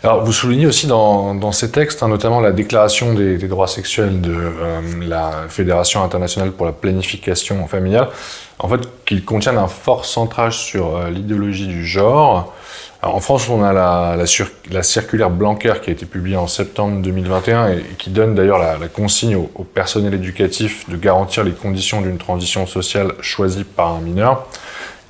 Alors, vous soulignez aussi dans ces textes, hein, notamment la déclaration des droits sexuels de la Fédération internationale pour la planification familiale, en fait, qu'ils contiennent un fort centrage sur l'idéologie du genre. Alors, en France, on a la circulaire Blanquer qui a été publiée en septembre 2021 et qui donne d'ailleurs la consigne au personnel éducatif de garantir les conditions d'une transition sociale choisie par un mineur,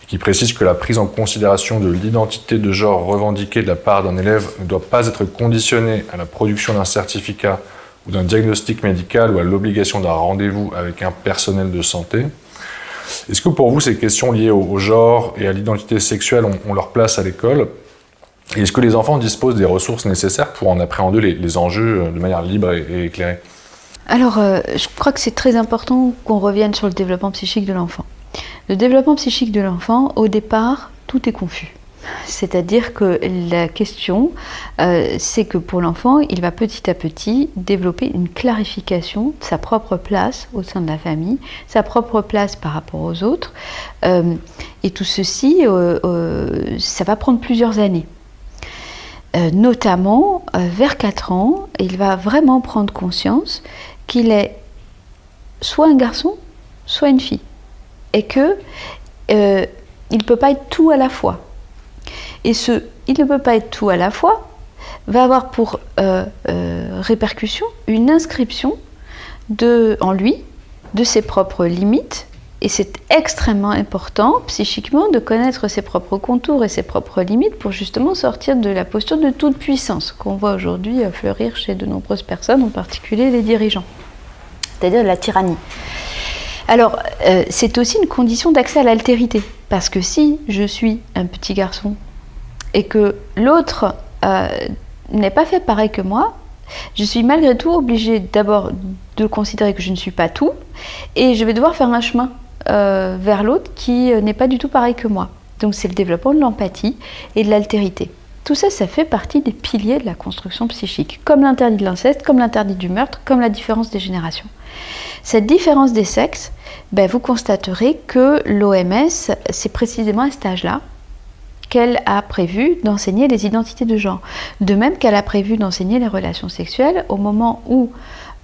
qui précise que la prise en considération de l'identité de genre revendiquée de la part d'un élève ne doit pas être conditionnée à la production d'un certificat ou d'un diagnostic médical ou à l'obligation d'un rendez-vous avec un personnel de santé. Est-ce que pour vous, ces questions liées au genre et à l'identité sexuelle ont leur place à l'école? Et est-ce que les enfants disposent des ressources nécessaires pour en appréhender les enjeux de manière libre et éclairée? Alors, je crois que c'est très important qu'on revienne sur le développement psychique de l'enfant. Le développement psychique de l'enfant, au départ, tout est confus. C'est-à-dire que la question, c'est que pour l'enfant, il va petit à petit développer une clarification de sa propre place au sein de la famille, sa propre place par rapport aux autres. Et tout ceci, ça va prendre plusieurs années. Notamment, vers 4 ans, il va vraiment prendre conscience qu'il est soit un garçon, soit une fille. Et qu'il ne peut pas être tout à la fois. Et il ne peut pas être tout à la fois va avoir pour répercussion une inscription en lui de ses propres limites. Et c'est extrêmement important psychiquement de connaître ses propres contours et ses propres limites pour justement sortir de la posture de toute puissance qu'on voit aujourd'hui fleurir chez de nombreuses personnes, en particulier les dirigeants, c'est-à-dire de la tyrannie. Alors, c'est aussi une condition d'accès à l'altérité, parce que si je suis un petit garçon et que l'autre n'est pas fait pareil que moi, je suis malgré tout obligée d'abord de considérer que je ne suis pas tout, et je vais devoir faire un chemin vers l'autre qui n'est pas du tout pareil que moi. Donc c'est le développement de l'empathie et de l'altérité. Tout ça, ça fait partie des piliers de la construction psychique, comme l'interdit de l'inceste, comme l'interdit du meurtre, comme la différence des générations. Cette différence des sexes, vous constaterez que l'OMS, c'est précisément à cet âge-là qu'elle a prévu d'enseigner les identités de genre. De même qu'elle a prévu d'enseigner les relations sexuelles au moment où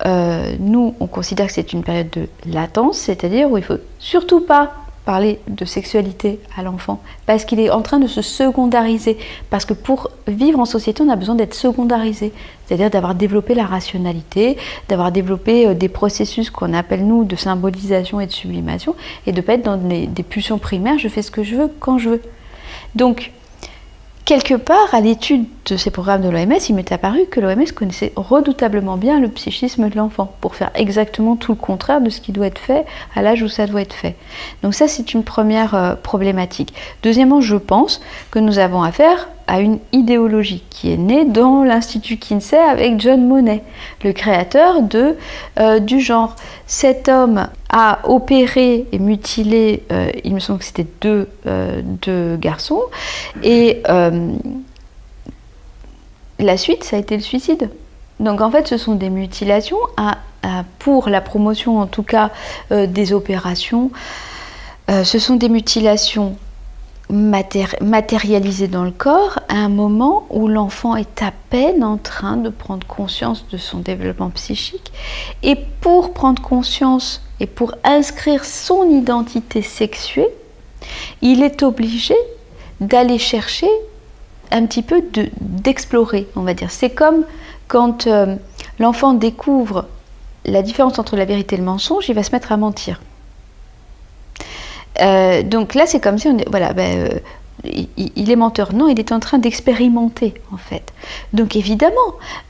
nous, on considère que c'est une période de latence, c'est-à-dire où il ne faut surtout pas parler de sexualité à l'enfant, parce qu'il est en train de se secondariser. Parce que pour vivre en société, on a besoin d'être secondarisé, c'est-à-dire d'avoir développé la rationalité, d'avoir développé des processus qu'on appelle, nous, de symbolisation et de sublimation, et de ne pas être dans des pulsions primaires, je fais ce que je veux, quand je veux. Donc, quelque part, à l'étude de ces programmes de l'OMS, il m'est apparu que l'OMS connaissait redoutablement bien le psychisme de l'enfant pour faire exactement tout le contraire de ce qui doit être fait à l'âge où ça doit être fait. Donc ça, c'est une première problématique. Deuxièmement, je pense que nous avons affaire à une idéologie qui est née dans l'Institut Kinsey avec John Monnet, le créateur du genre. Cet homme a opéré et mutilé, il me semble que c'était deux garçons, et la suite, ça a été le suicide. Donc en fait, ce sont des mutilations pour la promotion, en tout cas, des opérations. Ce sont des mutilations matérialisées dans le corps à un moment où l'enfant est à peine en train de prendre conscience de son développement psychique. Et pour prendre conscience et pour inscrire son identité sexuée, il est obligé d'aller chercher un petit peu d'explorer, on va dire. C'est comme quand l'enfant découvre la différence entre la vérité et le mensonge, il va se mettre à mentir. Donc là, c'est comme si il est menteur. Non, il est en train d'expérimenter, en fait. Donc évidemment,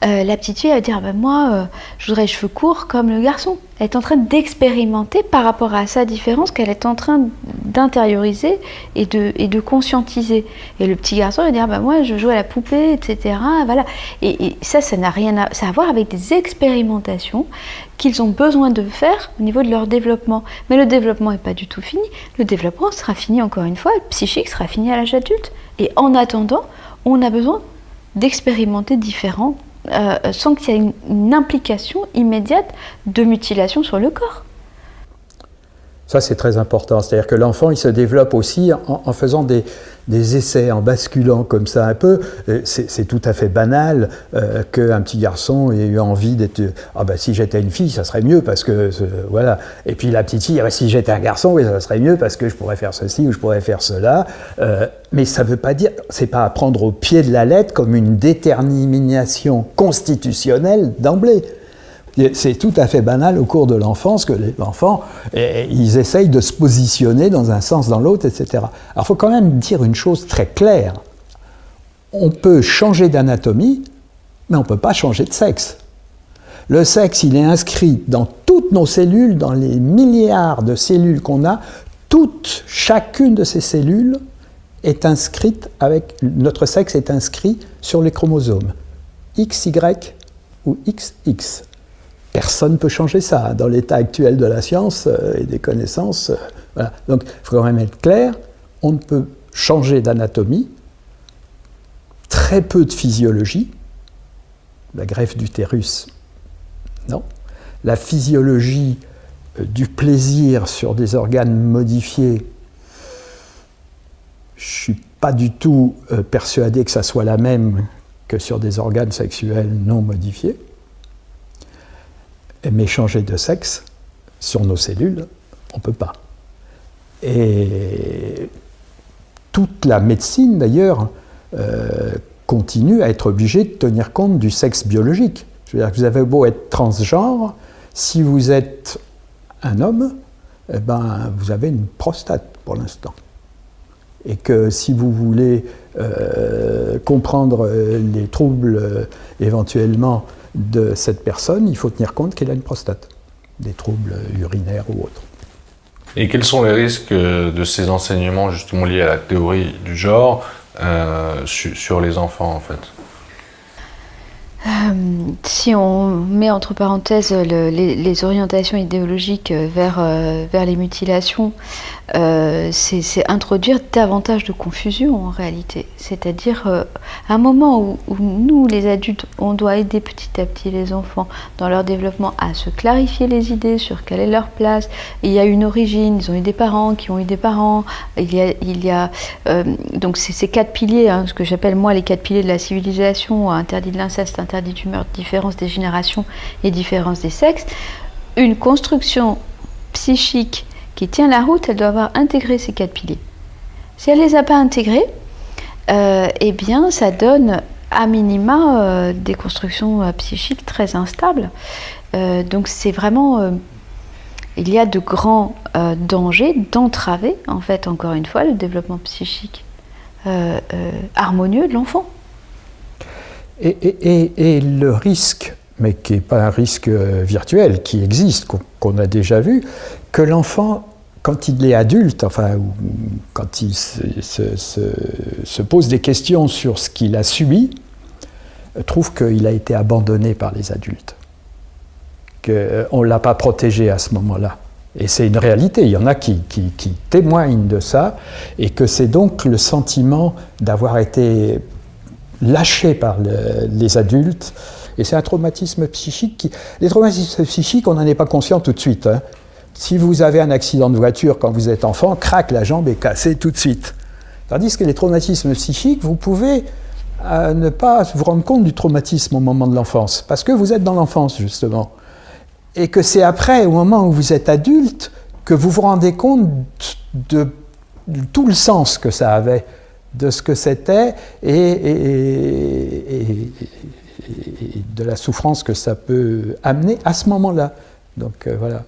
la petite fille va dire, moi, je voudrais les cheveux courts comme le garçon. Elle est en train d'expérimenter par rapport à sa différence qu'elle est en train d'intérioriser et de conscientiser. Et le petit garçon va dire, moi, je joue à la poupée, etc. Voilà. Et ça n'a rien à voir avec des expérimentations qu'ils ont besoin de faire au niveau de leur développement. Mais le développement n'est pas du tout fini. Le développement sera fini, encore une fois, le psychique sera fini à l'âge adulte. Et en attendant, on a besoin d'expérimenter différents sans qu'il y ait une implication immédiate de mutilation sur le corps. Ça, c'est très important. C'est-à-dire que l'enfant, il se développe aussi en faisant des essais, en basculant comme ça un peu. C'est tout à fait banal qu'un petit garçon ait eu envie d'être... Ah ben, si j'étais une fille, ça serait mieux parce que... voilà. Et puis la petite fille, si j'étais un garçon, oui, ça serait mieux parce que je pourrais faire ceci ou je pourrais faire cela. Mais ça ne veut pas dire... C'est pas à prendre au pied de la lettre comme une détermination constitutionnelle d'emblée. C'est tout à fait banal au cours de l'enfance que les enfants, ils essayent de se positionner dans un sens, dans l'autre, etc. Alors, il faut quand même dire une chose très claire. On peut changer d'anatomie, mais on ne peut pas changer de sexe. Le sexe, il est inscrit dans toutes nos cellules, dans les milliards de cellules qu'on a. Chacune de ces cellules est inscrite avec... Notre sexe est inscrit sur les chromosomes. XY ou XX. Personne ne peut changer ça dans l'état actuel de la science et des connaissances. Voilà. Donc, il faut quand même être clair, on ne peut changer d'anatomie, très peu de physiologie, la greffe d'utérus, non. La physiologie du plaisir sur des organes modifiés, je ne suis pas du tout persuadé que ça soit la même que sur des organes sexuels non modifiés. Mais changer de sexe sur nos cellules, on ne peut pas. Et toute la médecine, d'ailleurs, continue à être obligée de tenir compte du sexe biologique. Je veux dire que vous avez beau être transgenre, si vous êtes un homme, eh ben, vous avez une prostate pour l'instant. Et que si vous voulez comprendre les troubles éventuellement de cette personne, il faut tenir compte qu'elle a une prostate, des troubles urinaires ou autres. Et quels sont les risques de ces enseignements justement liés à la théorie du genre sur les enfants en fait? Si on met entre parenthèses les orientations idéologiques vers les mutilations, c'est introduire davantage de confusion en réalité. C'est-à-dire, à un moment où nous, les adultes, on doit aider petit à petit les enfants dans leur développement à se clarifier les idées sur quelle est leur place. Il y a une origine, ils ont eu des parents qui ont eu des parents. Donc c'est ces 4 piliers, hein, ce que j'appelle moi les 4 piliers de la civilisation: interdit de l'inceste, interdit du meurtre, différence des générations et différence des sexes. Une construction psychique qui tient la route, elle doit avoir intégré ces 4 piliers. Si elle ne les a pas intégrés, eh bien ça donne à minima des constructions psychiques très instables. Donc c'est vraiment... il y a de grands dangers d'entraver, en fait, encore une fois, le développement psychique harmonieux de l'enfant. Et le risque, mais qui n'est pas un risque virtuel, qui existe, qu'on a déjà vu, que l'enfant, quand il est adulte, enfin, ou quand il se pose des questions sur ce qu'il a subi, trouve qu'il a été abandonné par les adultes, qu'on ne l'a pas protégé à ce moment-là. Et c'est une réalité, il y en a qui témoignent de ça, et que c'est donc le sentiment d'avoir été lâché par les adultes. Et c'est un traumatisme psychique Les traumatismes psychiques, on n'en est pas conscient tout de suite. Hein. Si vous avez un accident de voiture quand vous êtes enfant, crac, la jambe est cassée tout de suite. Tandis que les traumatismes psychiques, vous pouvez ne pas vous rendre compte du traumatisme au moment de l'enfance, parce que vous êtes dans l'enfance, justement. Et que c'est après, au moment où vous êtes adulte, que vous vous rendez compte de tout le sens que ça avait, de ce que c'était et de la souffrance que ça peut amener à ce moment-là. Donc voilà.